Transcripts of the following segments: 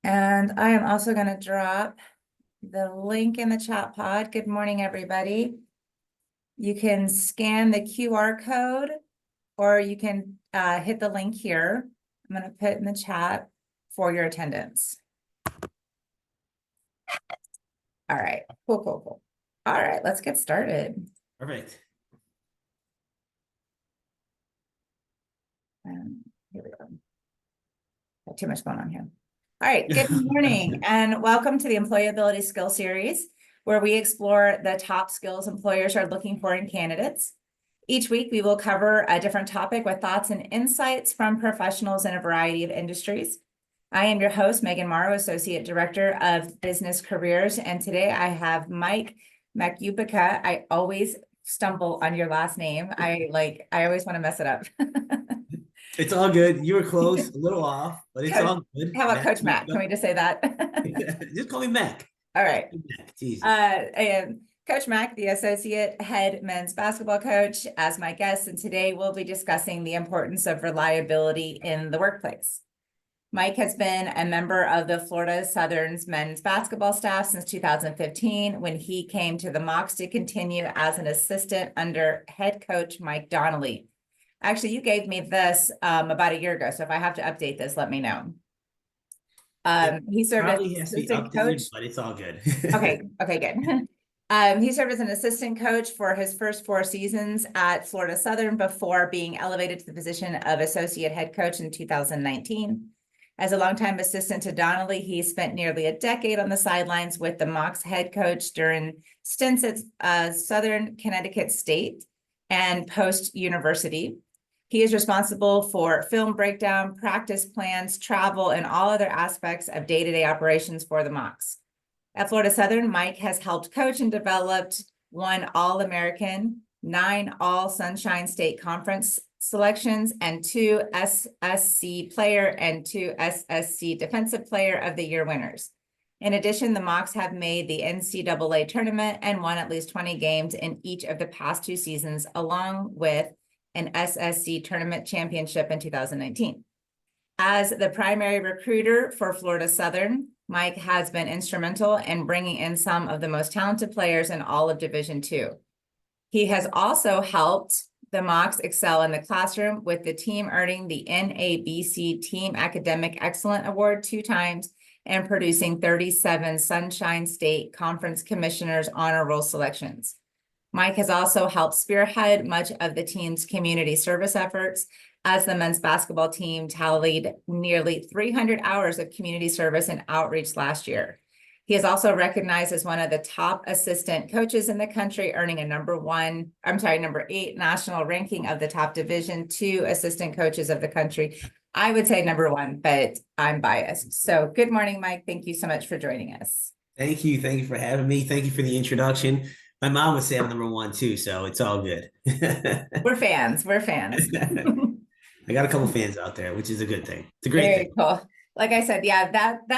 And I am also going to drop the link in the chat pod. Good morning, everybody. You can scan the QR code or you can hit the link here. I'm going to put in the chat for your attendance. All right, cool. All right, let's get started. Perfect. Here we go. Got too much going on here. All right, good morning and welcome to the Employability Skill Series, where we explore the top skills employers are looking for in candidates. Each week, we will cover a different topic with thoughts and insights from professionals in a variety of industries. I am your host, Watson-Morrow, Associate Director of Business Careers, and today I have Mike Makupica. I always stumble on your last name. I always want to mess it up. It's all good. You were close, a little off, but it's all good. How about Mac, Coach Mac? Can we just say that? just call me Mac. All right. Mac, it's easy. And Coach Mac, the Associate Head Men's Basketball Coach, as my guest, and today we'll be discussing the importance of reliability in the workplace. Mike has been a member of the Florida Southern's men's basketball staff since 2015, when he came to the Mocs to continue as an assistant under head coach Mike Donnelly. Actually, you gave me this about a year ago, so if I have to update this, let me know. He served as assistant coach, but it's all good. Okay, good. He served as an assistant coach for his first 4 seasons at Florida Southern before being elevated to the position of associate head coach in 2019. As a longtime assistant to Donnelly, he spent nearly a decade on the sidelines with the Mocs head coach during stints at Southern Connecticut State and Post University. He is responsible for film breakdown, practice plans, travel, and all other aspects of day-to-day operations for the Mocs. At Florida Southern, Mike has helped coach and developed 1 All-American, 9 All-Sunshine State Conference selections, and 2 SSC Player and 2 SSC Defensive Player of the Year winners. In addition, the Mocs have made the NCAA tournament and won at least 20 games in each of the past 2 seasons, along with an SSC tournament championship in 2019. As the primary recruiter for Florida Southern, Mike has been instrumental in bringing in some of the most talented players in all of Division II. He has also helped the Mocs excel in the classroom, with the team earning the NABC Team Academic Excellent Award 2 times and producing 37 Sunshine State Conference Commissioners Honor Roll selections. Mike has also helped spearhead much of the team's community service efforts, as the men's basketball team tallied nearly 300 hours of community service and outreach last year. He is also recognized as one of the top assistant coaches in the country, earning a number 8 national ranking of the top Division II assistant coaches of the country. I would say number 1, but I'm biased. So good morning, Mike. Thank you so much for joining us. Thank you. Thank you for having me. Thank you for the introduction. My mom would say I'm number 1 too, so it's all good. We're fans. I got a couple fans out there, which is a good thing. It's a great thing. Cool. Like I said, yeah, that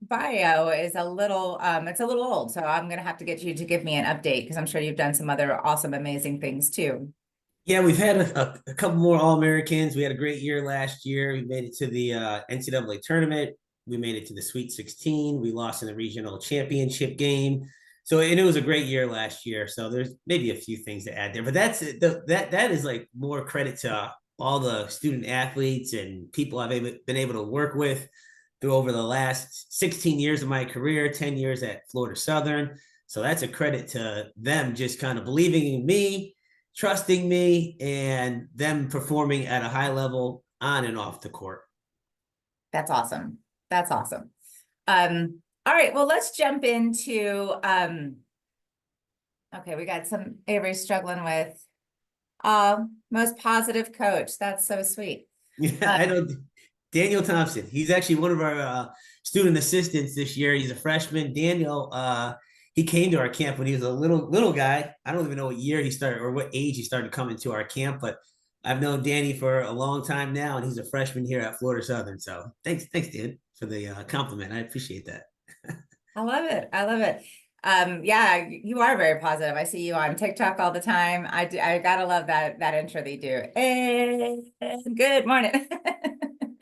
bio is a little it's a little old, so I'm gonna have to get you to give me an update, because I'm sure you've done some other awesome, amazing things too. Yeah, we've had a couple more All-Americans. We had a great year last year. We made it to the NCAA tournament. We made it to the Sweet 16. We lost in the regional championship game. So it was a great year last year. So there's maybe a few things to add there, but that is like more credit to all the student athletes and people I've been able to work with through over the last 16 years of my career, 10 years at Florida Southern. So that's a credit to them just kind of believing in me, trusting me, and them performing at a high level on and off the court. That's awesome. All right, well, let's jump into okay, we got some Avery's struggling with most positive coach. That's so sweet. Yeah, I know Daniel Thompson. He's actually one of our student assistants this year. He's a freshman. Daniel, he came to our camp when he was a little guy. I don't even know what year he started or what age he started coming to our camp, but I've known Danny for a long time now, and he's a freshman here at Florida Southern. So thanks, Dan, for the compliment. I appreciate that. I love it. Yeah, you are very positive. I see you on TikTok all the time. I gotta love that intro that you do. And good morning.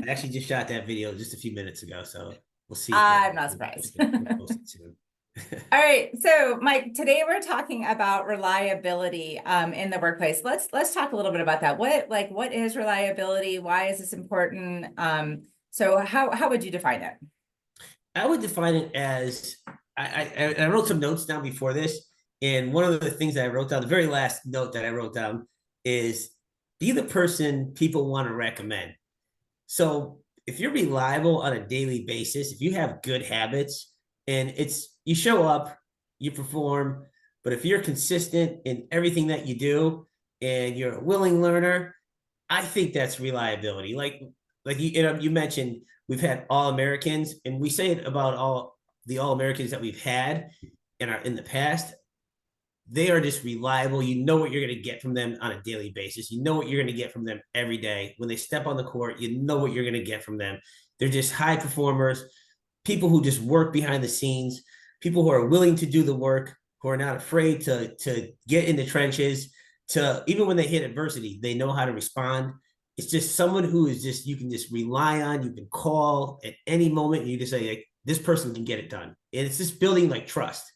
I actually just shot that video just a few minutes ago, so We'll see. I'm not surprised. We'll post it soon. All right, so Mike, today we're talking about reliability in the workplace. Let's talk a little bit about that. What is reliability? Why is this important? So how would you define it? I would define it as I wrote some notes down before this, and one of the things that I wrote down, the very last note that I wrote down, is be the person people want to recommend. So if you're reliable on a daily basis, if you have good habits, and you show up, you perform, but if you're consistent in everything that you do, and you're a willing learner, I think that's reliability. Like you mentioned, we've had All Americans, and we say it about all the All Americans that we've had in the past. They are just reliable. You know what you're going to get from them on a daily basis. You know what you're going to get from them every day. When they step on the court, you know what you're going to get from them. They're just high performers, people who just work behind the scenes, people who are willing to do the work, who are not afraid to get in the trenches, to even when they hit adversity, they know how to respond. It's just someone who is just, you can just rely on, you can call at any moment, and you just say, like, this person can get it done. And it's just building like trust.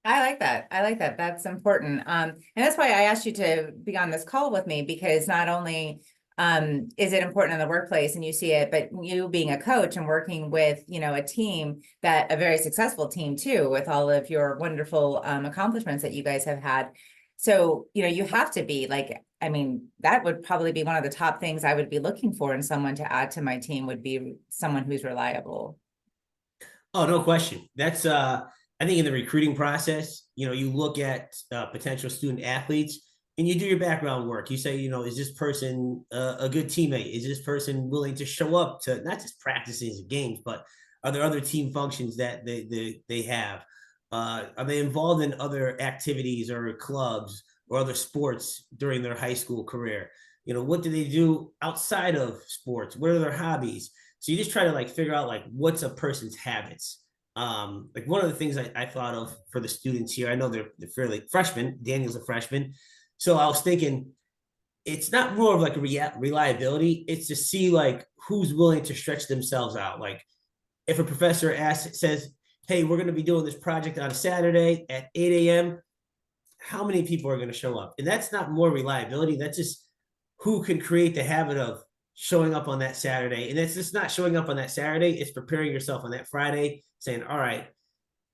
I like that. I like that. That's important. And that's why I asked you to be on this call with me, because not only is it important in the workplace and you see it, but you being a coach and working with, a team, that a very successful team too, with all of your wonderful accomplishments that you guys have had. So, you have to be like, I mean, that would probably be one of the top things I would be looking for in someone to add to my team, would be someone who's reliable. Oh, no question. That's I think in the recruiting process, you look at potential student athletes and you do your background work. You say, is this person a good teammate? Is this person willing to show up to not just practices and games, but are there other team functions that they have? Are they involved in other activities or clubs or other sports during their high school career? What do they do outside of sports? What are their hobbies? So you just try to like figure out like what's a person's habits. Like one of the things I thought of for the students here, I know they're fairly freshmen. Daniel's a freshman, so I was thinking it's not more of like a reliability. It's to see like who's willing to stretch themselves out. Like if a professor says, "Hey, we're going to be doing this project on a Saturday at 8 a.m." How many people are going to show up? And that's not more reliability. That's just who can create the habit of showing up on that Saturday. And it's just not showing up on that Saturday. It's preparing yourself on that Friday, saying, all right,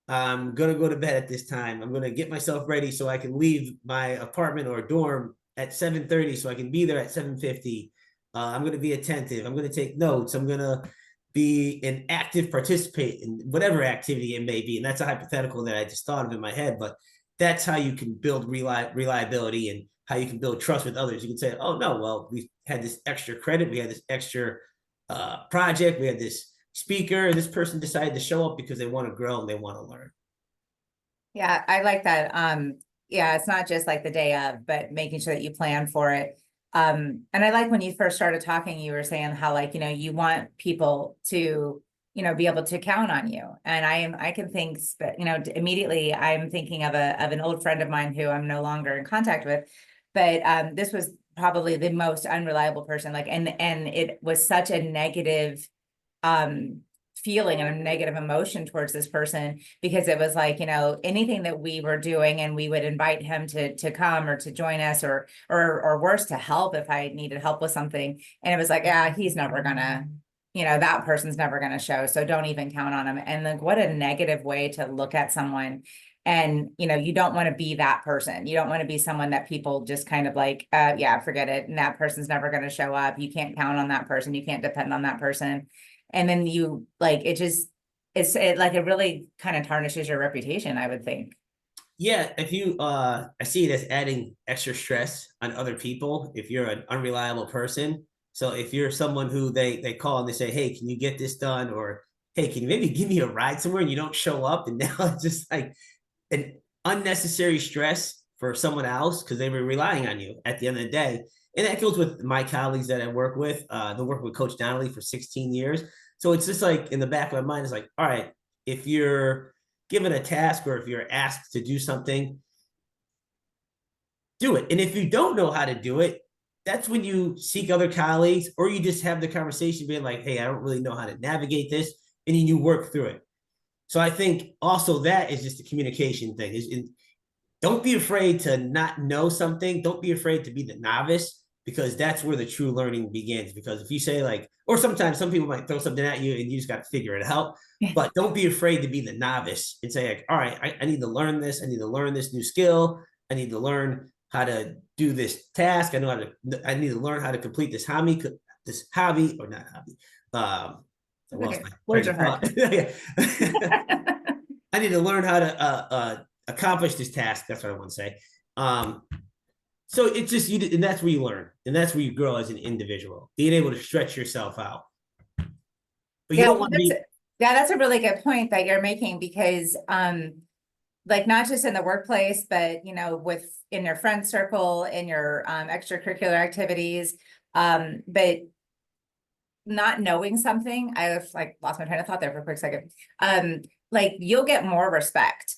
I'm going to go to bed at this time. I'm going to get myself ready so I can leave my apartment or dorm at 7:30 so I can be there at 7:50. I'm going to be attentive. I'm going to take notes. I'm going to be an active participant in whatever activity it may be. And that's a hypothetical that I just thought of in my head, but that's how you can build reliability and how you can build trust with others. You can say, oh no, well, we had this extra credit, we had this extra project, we had this speaker, and this person decided to show up because they want to grow and they want to learn. Yeah, I like that. Yeah, it's not just like the day of, but making sure that you plan for it. And I like when you first started talking, you were saying how like, you want people to, be able to count on you. And I can think, immediately I'm thinking of an old friend of mine who I'm no longer in contact with, but this was probably the most unreliable person. Like, and it was such a negative feeling and a negative emotion towards this person, because it was like, anything that we were doing and we would invite him to come or to join us or worse, to help if I needed help with something. And it was like, yeah, he's never gonna, that person's never gonna show. So don't even count on him. And like, what a negative way to look at someone. And, you don't want to be that person. You don't want to be someone that people just kind of like, yeah, forget it. And that person's never going to show up. You can't count on that person. You can't depend on that person. And then you like, it really kind of tarnishes your reputation, I would think. Yeah, if you I see it as adding extra stress on other people if you're an unreliable person. So if you're someone who they call and they say, hey, can you get this done? Or hey, can you maybe give me a ride somewhere, and you don't show up, and now it's just like an unnecessary stress for someone else because they were relying on you at the end of the day. And that goes with my colleagues that I work with. They work with Coach Donnelly for 16 years. So it's just like in the back of my mind, it's like, all right, if you're given a task or if you're asked to do something, do it. And if you don't know how to do it, that's when you seek other colleagues, or you just have the conversation being like, hey, I don't really know how to navigate this. And then you work through it. So I think also that is just a communication thing. Don't be afraid to not know something. Don't be afraid to be the novice, because that's where the true learning begins. Because if you say like, or sometimes some people might throw something at you and you just got to figure it out. But don't be afraid to be the novice and say like, all right, I need to learn this. I need to learn this new skill. I need to learn how to do this task. I need to learn how to complete this hobby or not hobby. I lost Okay, my words train are of hard. thought. I need to learn how to accomplish this task. That's what I want to say. So it's just and that's where you learn, and that's where you grow as an individual, being able to stretch yourself out. But you Yeah, don't well, want to be. that's a really good point that you're making, because like not just in the workplace, but with in your friend circle, in your extracurricular activities, but not knowing something, I've like lost my train of thought there for a quick second. Like you'll get more respect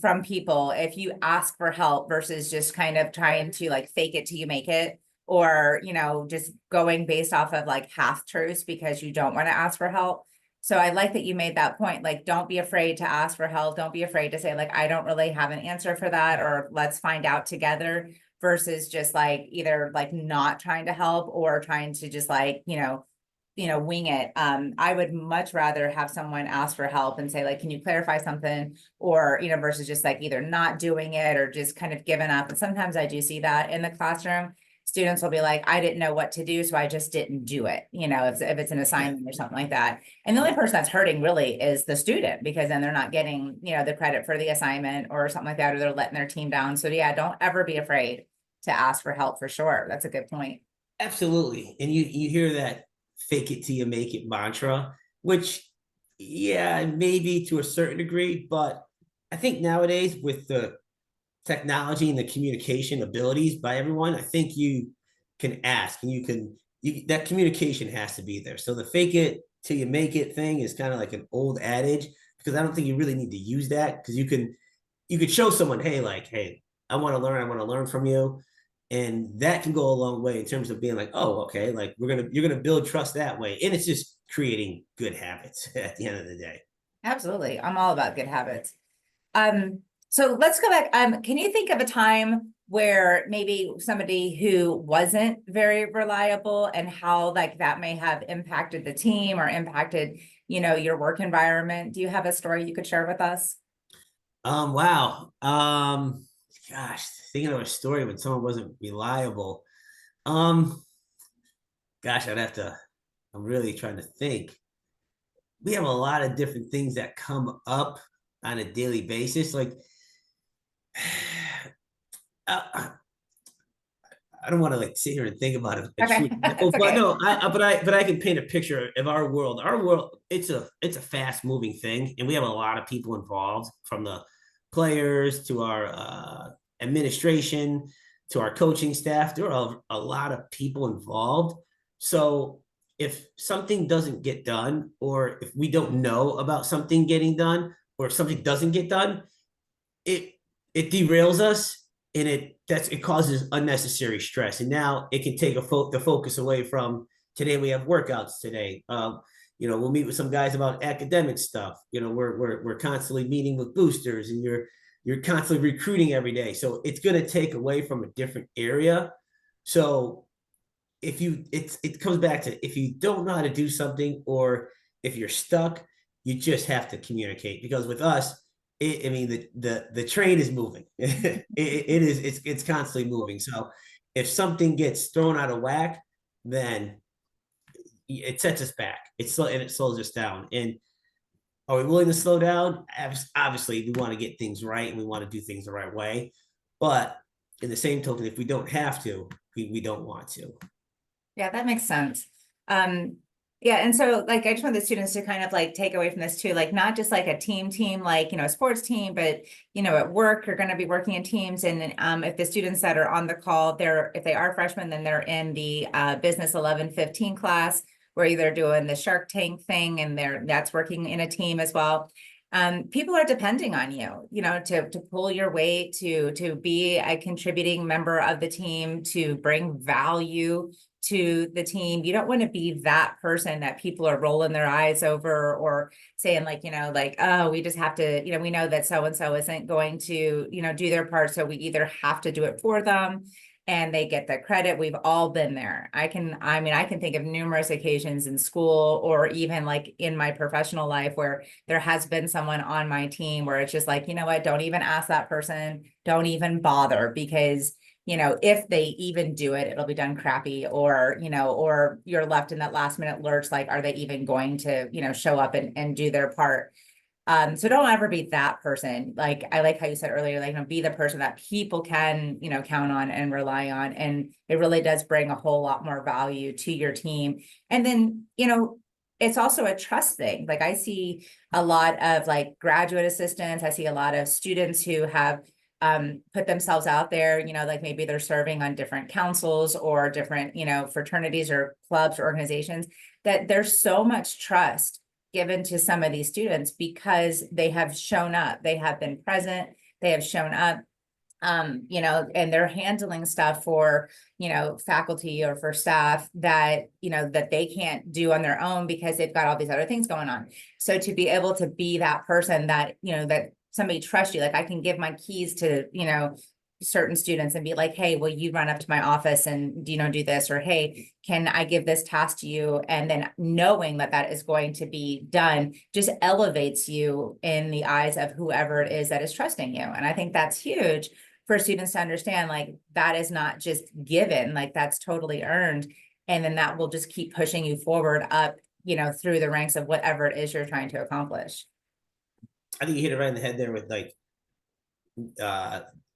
from people if you ask for help versus just kind of trying to like fake it till you make it, or just going based off of like half truths because you don't want to ask for help. So I like that you made that point. Like, don't be afraid to ask for help. Don't be afraid to say like, I don't really have an answer for that, or let's find out together, versus just like either like not trying to help or trying to just like, wing it. I would much rather have someone ask for help and say like, can you clarify something? Or, versus just like either not doing it or just kind of giving up. And sometimes I do see that in the classroom. Students will be like, I didn't know what to do, so I just didn't do it. If it's an assignment or something like that. And the only person that's hurting really is the student, because then they're not getting, the credit for the assignment or something like that, or they're letting their team down. So yeah, don't ever be afraid to ask for help, for sure. That's a good point. Absolutely. And you hear that fake it till you make it mantra, which, yeah, maybe to a certain degree, but I think nowadays with the technology and the communication abilities by everyone, I think you can ask, and that communication has to be there. So the fake it till you make it thing is kind of like an old adage, because I don't think you really need to use that, because you could show someone, hey, like, hey, I want to learn from you. And that can go a long way in terms of being like, oh, okay, like you're gonna build trust that way. And it's just creating good habits at the end of the day. Absolutely. I'm all about good habits. So let's go back. Can you think of a time where maybe somebody who wasn't very reliable, and how like that may have impacted the team or impacted, your work environment? Do you have a story you could share with us? Wow. Gosh, thinking of a story when someone wasn't reliable. Um, gosh, I'm really trying to think. We have a lot of different things that come up on a daily basis. Like, uh, I don't want to like sit here and think about a true Okay, example, that's but okay. no, I can paint a picture of our world. Our world, it's a fast moving thing, and we have a lot of people involved, from the players to our administration to our coaching staff. There are a lot of people involved. So if something doesn't get done, or if we don't know about something getting done, or if something doesn't get done, it it derails us, and it causes unnecessary stress, and now it can take the focus away from today. We have workouts today. We'll meet with some guys about academic stuff. We're constantly meeting with boosters, and you're constantly recruiting every day, so it's going to take away from a different area. So it comes back to, if you don't know how to do something, or if you're stuck, you just have to communicate, because with us, I mean, the train is moving. It's constantly moving. So if something gets thrown out of whack, then it sets us back. It slows us down. And are we willing to slow down? Obviously, we want to get things right, and we want to do things the right way. But in the same token, if we don't have to, we don't want to. Yeah, that makes sense. Yeah, and so like I just want the students to kind of like take away from this too, like not just like a team, like a sports team, but at work, you're going to be working in teams. And if the students that are on the call, if they are freshmen, then they're in the business 11-15 class, where they're doing the Shark Tank thing, and that's working in a team as well. people are depending on you, to pull your weight, to be a contributing member of the team, to bring value to the team. You don't want to be that person that people are rolling their eyes over or saying like, oh, we just have to, we know that so-and-so isn't going to, do their part. So we either have to do it for them and they get the credit. We've all been there. I can think of numerous occasions in school or even like in my professional life where there has been someone on my team where it's just like, you know what, don't even ask that person, don't even bother, because if they even do it, it'll be done crappy, or or you're left in that last minute lurch, like, are they even going to show up and do their part? So don't ever be that person. Like, I like how you said earlier, like, be the person that people can, count on and rely on. And it really does bring a whole lot more value to your team. And then, it's also a trust thing. Like, I see a lot of like graduate assistants. I see a lot of students who have put themselves out there, like maybe they're serving on different councils or different, fraternities or clubs or organizations, that there's so much trust given to some of these students because they have shown up, they have been present, they have shown up, and they're handling stuff for, faculty or for staff that, that they can't do on their own because they've got all these other things going on. So to be able to be that person that, that somebody trusts you, like I can give my keys to, certain students and be like, hey, will you run up to my office and, do this? Or, hey, can I give this task to you? And then knowing that that is going to be done just elevates you in the eyes of whoever it is that is trusting you. And I think that's huge for students to understand, like, that is not just given, like that's totally earned. And then that will just keep pushing you forward up, through the ranks of whatever it is you're trying to accomplish. I think you hit it right in the head there with like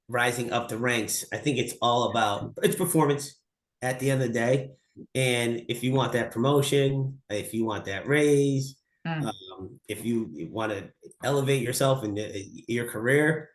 rising up the ranks. I think it's all about it's performance at the end of the day. And if you want that promotion, if you want that raise, if you want to elevate yourself in your career,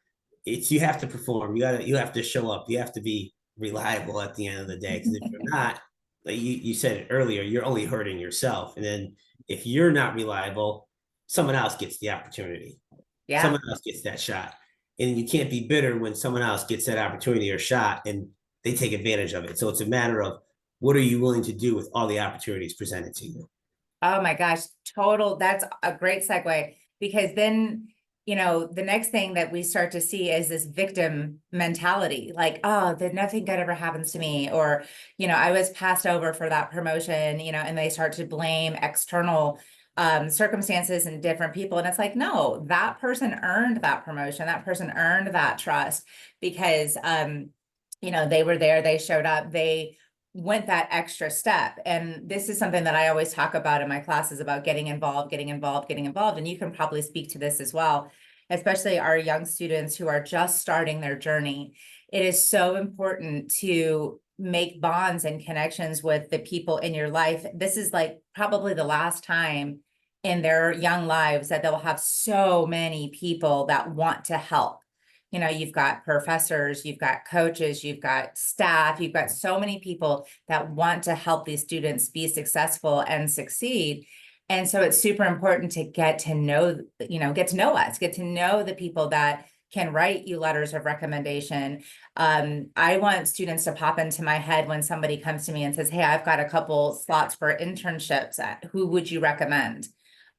it's you have to perform. You have to show up. You have to be reliable at the end of the day. Because if you're not, like you said it earlier, you're only hurting yourself. And then if you're not reliable, someone else gets the opportunity. Yeah. Someone else gets that shot. And you can't be bitter when someone else gets that opportunity or shot and they take advantage of it. So it's a matter of what are you willing to do with all the opportunities presented to you? Oh my gosh, that's a great segue, because then, the next thing that we start to see is this victim mentality, like, oh, that nothing good ever happens to me. Or, I was passed over for that promotion, and they start to blame external circumstances and different people. And it's like, no, that person earned that promotion. That person earned that trust because, they were there, they showed up, they went that extra step. And this is something that I always talk about in my classes about getting involved, getting involved, getting involved. And you can probably speak to this as well, especially our young students who are just starting their journey. It is so important to make bonds and connections with the people in your life. This is like probably the last time in their young lives that they'll have so many people that want to help. You've got professors, you've got coaches, you've got staff, you've got so many people that want to help these students be successful and succeed. And so it's super important to get to know us, get to know the people that can write you letters of recommendation. I want students to pop into my head when somebody comes to me and says, hey, I've got a couple slots for internships. Who would you recommend?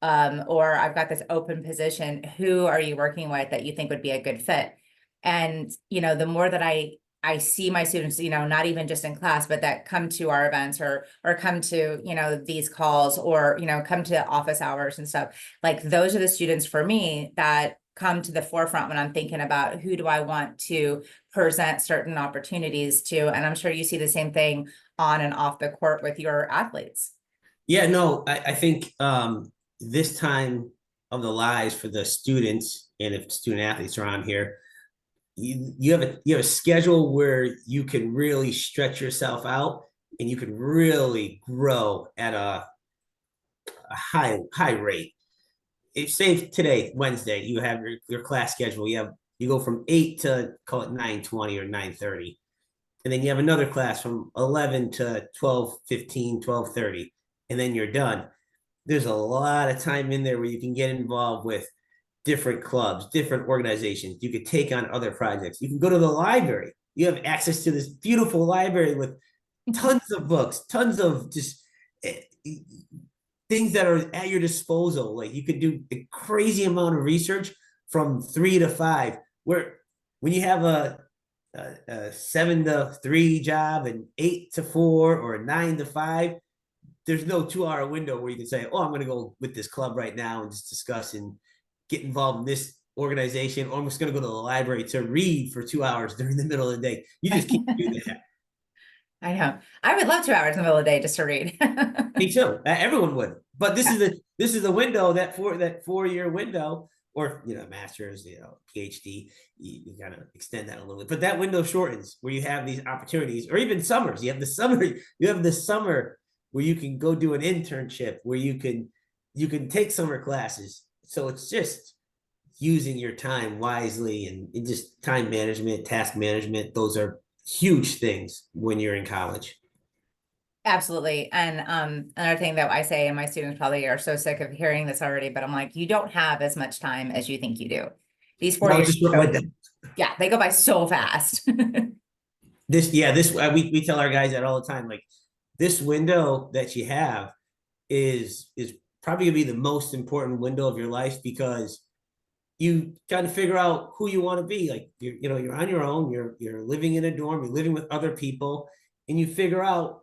Or I've got this open position. Who are you working with that you think would be a good fit? And, the more that I see my students, not even just in class, but that come to our events or come to, these calls or, come to office hours and stuff, like those are the students for me that come to the forefront when I'm thinking about who do I want to present certain opportunities to. And I'm sure you see the same thing on and off the court with your athletes. Yeah, no, I think this time of the lives for the students, and if student athletes are on here, you have a schedule where you can really stretch yourself out and you can really grow at a high rate. If say today, Wednesday, you have your class schedule, you go from 8 to call it 9:20 or 9:30. And then you have another class from 11 to 12:15, 12:30, and then you're done. There's a lot of time in there where you can get involved with different clubs, different organizations. You could take on other projects. You can go to the library. You have access to this beautiful library with tons of books, tons of just things that are at your disposal. Like you could do a crazy amount of research from 3 to 5, where when you have a 7 to 3 job, an 8 to 4, or a 9 to 5, there's no 2 hour window where you can say, oh, I'm going to go with this club right now and just discuss and get involved in this organization, or I'm just going to go to the library to read for 2 hours during the middle of the day. You just can't do that. I know. I would love 2 hours in the middle of the day just to read. Me too. Everyone would. But this is the window, that 4-year window, or master's, PhD. You gotta extend that a little bit. But that window shortens where you have these opportunities, or even summers. You have the summer. You have the summer where you can go do an internship, where you can take summer classes. So it's just using your time wisely, and just time management, task management. Those are huge things when you're in college. Absolutely. And another thing that I say, and my students probably are so sick of hearing this already, but I'm like, you don't have as much time as you think you do. These 4 years, yeah, they go by so fast. We tell our guys that all the time. Like, this window that you have is probably gonna be the most important window of your life, because you try to figure out who you want to be. Like, you're on your own, you're living in a dorm, you're living with other people, and you figure out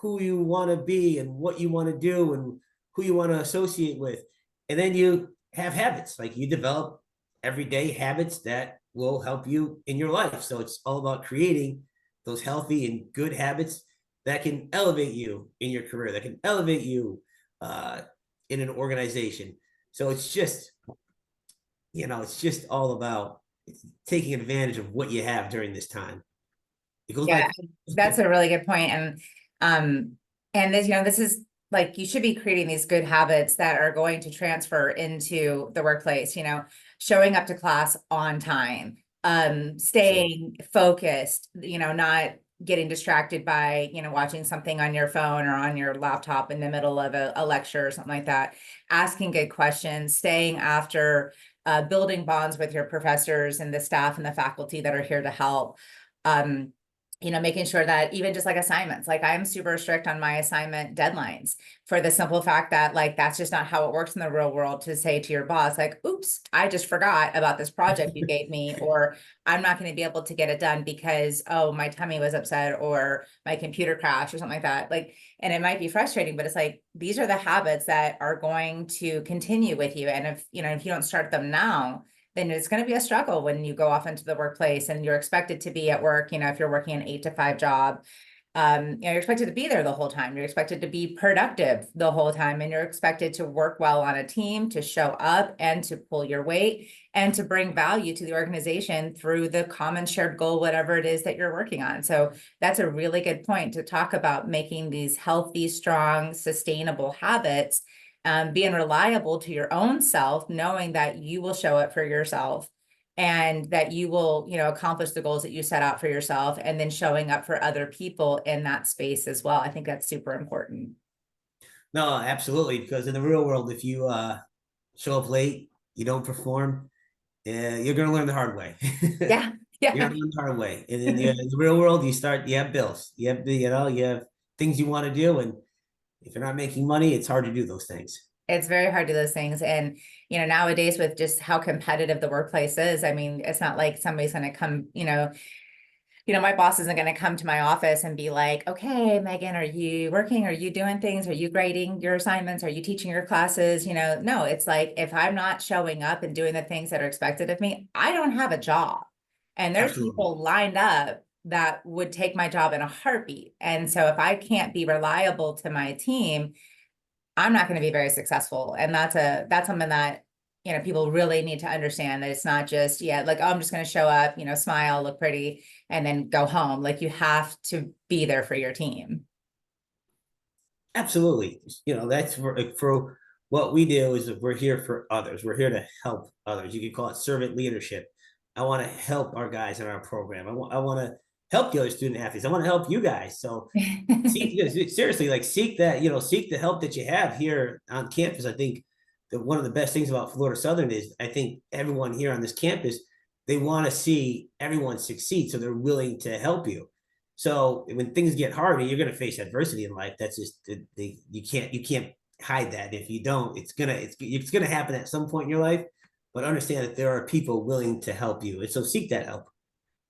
who you want to be and what you want to do and who you want to associate with. And then you have habits. Like, you develop everyday habits that will help you in your life. So it's all about creating those healthy and good habits that can elevate you in your career, that can elevate you in an organization. So it's just all about taking advantage of what you have during this time. It goes Yeah, back. that's a really good point. And this is like, you should be creating these good habits that are going to transfer into the workplace, showing up to class on time, staying focused, not getting distracted by, watching something on your phone or on your laptop in the middle of a lecture or something like that, asking good questions, staying after, building bonds with your professors and the staff and the faculty that are here to help. Making sure that even just like assignments, like I'm super strict on my assignment deadlines, for the simple fact that, like, that's just not how it works in the real world, to say to your boss, like, oops, I just forgot about this project you gave me, or I'm not going to be able to get it done because, oh, my tummy was upset, or my computer crashed, or something like that. Like, and it might be frustrating, but it's like, these are the habits that are going to continue with you. And if you don't start them now, then it's going to be a struggle when you go off into the workplace and you're expected to be at work. If you're working an 8 to 5 job, you're expected to be there the whole time. You're expected to be productive the whole time, and you're expected to work well on a team, to show up and to pull your weight and to bring value to the organization through the common shared goal, whatever it is that you're working on. So that's a really good point to talk about, making these healthy, strong, sustainable habits, being reliable to your own self, knowing that you will show up for yourself and that you will, accomplish the goals that you set out for yourself, and then showing up for other people in that space as well. I think that's super important. No, absolutely. Because in the real world, if you show up late, you don't perform, you're going to learn the hard way. Yeah. You're Yeah. going to learn the hard way. And in the real world, you have bills, you have things you want to do. And if you're not making money, it's hard to do those things. It's very hard to do those things. And, nowadays, with just how competitive the workplace is, I mean, it's not like somebody's going to come, my boss isn't going to come to my office and be like, okay, Megan, are you working? Are you doing things? Are you grading your assignments? Are you teaching your classes? No, it's like, if I'm not showing up and doing the things that are expected of me, I don't have a job. And there's Absolutely. people lined up that would take my job in a heartbeat. And so if I can't be reliable to my team, I'm not going to be very successful. And that's something that, people really need to understand, that it's not just, like, oh, I'm just going to show up, smile, look pretty, and then go home. Like, you have to be there for your team. Absolutely. That's for what we do, is we're here for others. We're here to help others. You could call it servant leadership. I want to help our guys in our program. I want to help the other student athletes. I want to help you guys. So seriously, like, seek the help that you have here on campus. I think one of the best things about Florida Southern is I think everyone here on this campus, they want to see everyone succeed, so they're willing to help you. So when things get hard and you're going to face adversity in life, that's just you can't hide that. If you don't, it's gonna happen at some point in your life. But understand that there are people willing to help you, and so seek that help.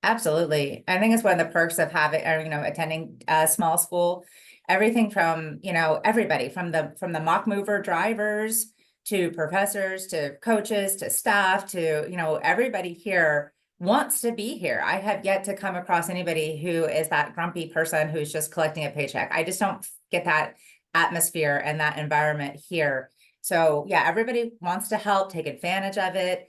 Absolutely. I think it's one of the perks of having, or, attending a small school. Everything from, everybody from the mock mover drivers to professors to coaches to staff to, everybody here wants to be here. I have yet to come across anybody who is that grumpy person who's just collecting a paycheck. I just don't get that atmosphere and that environment here. So yeah, everybody wants to help, take advantage of it,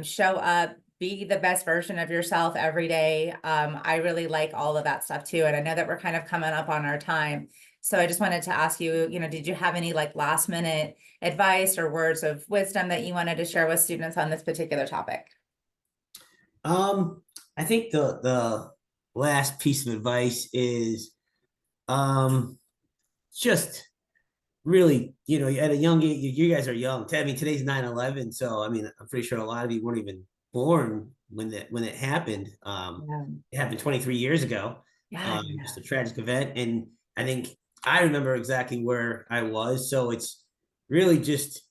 show up, be the best version of yourself every day. I really like all of that stuff too. And I know that we're kind of coming up on our time. So I just wanted to ask you, did you have any like last minute advice or words of wisdom that you wanted to share with students on this particular topic? I think the last piece of advice is um just really, at a young age, you guys are young. I mean, today's 9/11, so I mean, I'm pretty sure a lot of you weren't even born when it happened. Yeah, It happened 23 years ago. yeah, Just a tragic event, and I think I remember exactly where I was. So it's really just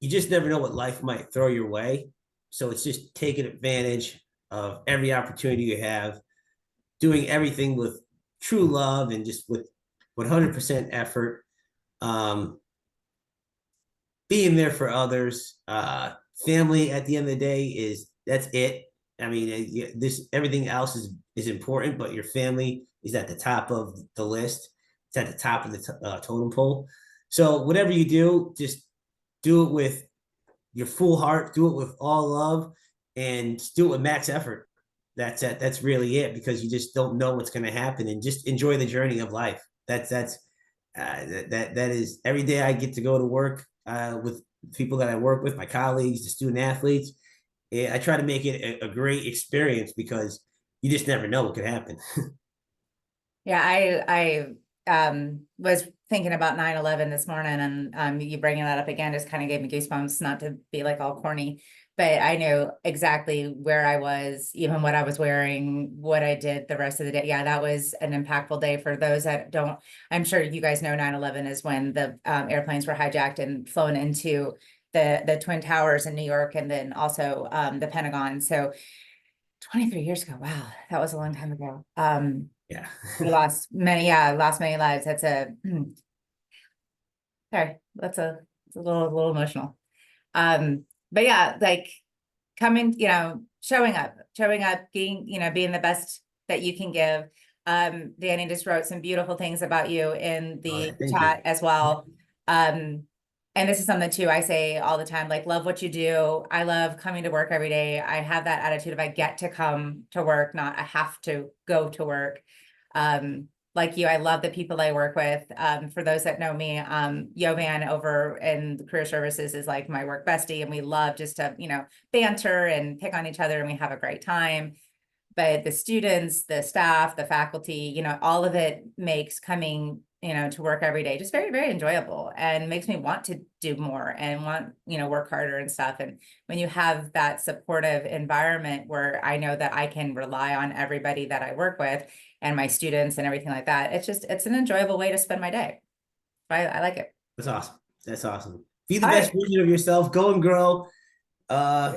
you just never know what life might throw your way. So it's just taking advantage of every opportunity you have, doing everything with true love and just with 100% effort. Um, Being there for others. Family at the end of the day that's it. I mean, this everything else is important, but your family is at the top of the list. It's at the top of the totem pole. So whatever you do, just do it with your full heart. Do it with all love, and do it with max effort. That's it. That's really it, because you just don't know what's going to happen, and just enjoy the journey of life. That is every day I get to go to work with people that I work with, my colleagues, the student athletes. I try to make it a great experience, because you just never know what could happen. yeah. I was thinking about 9/11 this morning, and you bringing that up again just kind of gave me goosebumps, not to be like all corny, but I knew exactly where I was, even what I was wearing, what I did the rest of the day. Yeah, that was an impactful day. For those that don't, I'm sure you guys know 9/11 is when the airplanes were hijacked and flown into the Twin Towers in New York, and then also the Pentagon. So 23 years ago, wow, that was a long time ago. Yeah. We lost many, yeah, lost many lives. That's a sorry, it's a little emotional. But yeah, like coming, showing up, being, being the best that you can give. Danny just wrote some beautiful things about you in All right. the Thank you. chat as well. Um, and this is something too, I say all the time, like, love what you do. I love coming to work every day. I have that attitude of I get to come to work, not I have to go to work. Like you, I love the people I work with. For those that know me, Yovan over in the career services is like my work bestie, and we love just to, banter and pick on each other, and we have a great time. But the students, the staff, the faculty, all of it makes coming, to work every day just very, very enjoyable, and makes me want to do more and want, work harder and stuff. And when you have that supportive environment where I know that I can rely on everybody that I work with and my students and everything like that, it's an enjoyable way to spend my day. I like it. That's awesome. That's awesome. Be the All best right. version of yourself. Go and grow. Uh,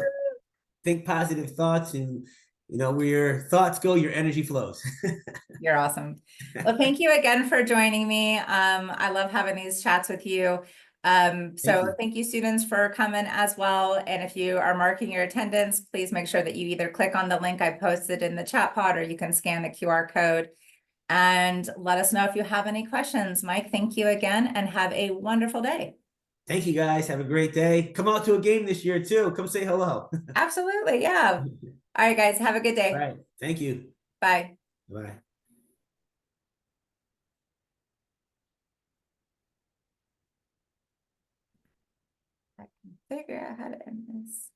think positive thoughts, and where your thoughts go, your energy flows. You're awesome. Well, thank you again for joining me. I love having these chats with you. Thank So you. thank you, students, for coming as well. And if you are marking your attendance, please make sure that you either click on the link I posted in the chat pod, or you can scan the QR code and let us know if you have any questions. Mike, thank you again, and have a wonderful day. Thank you, guys. Have a great day. Come out to a game this year too. Come say hello. Absolutely. Yeah. All right, guys, have a good All day. right. Thank you. Bye. Bye. I can figure out how to end this.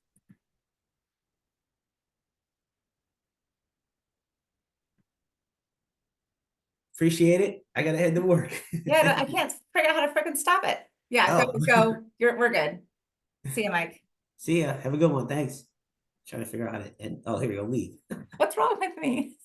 Appreciate it. I gotta head to work. Yeah, I can't figure out how to freaking stop it. Yeah, Oh. go. We're good. See you, Mike. See ya. Have a good one. Thanks. Trying to figure out how to end. Oh, here we go. Leave. What's wrong with me?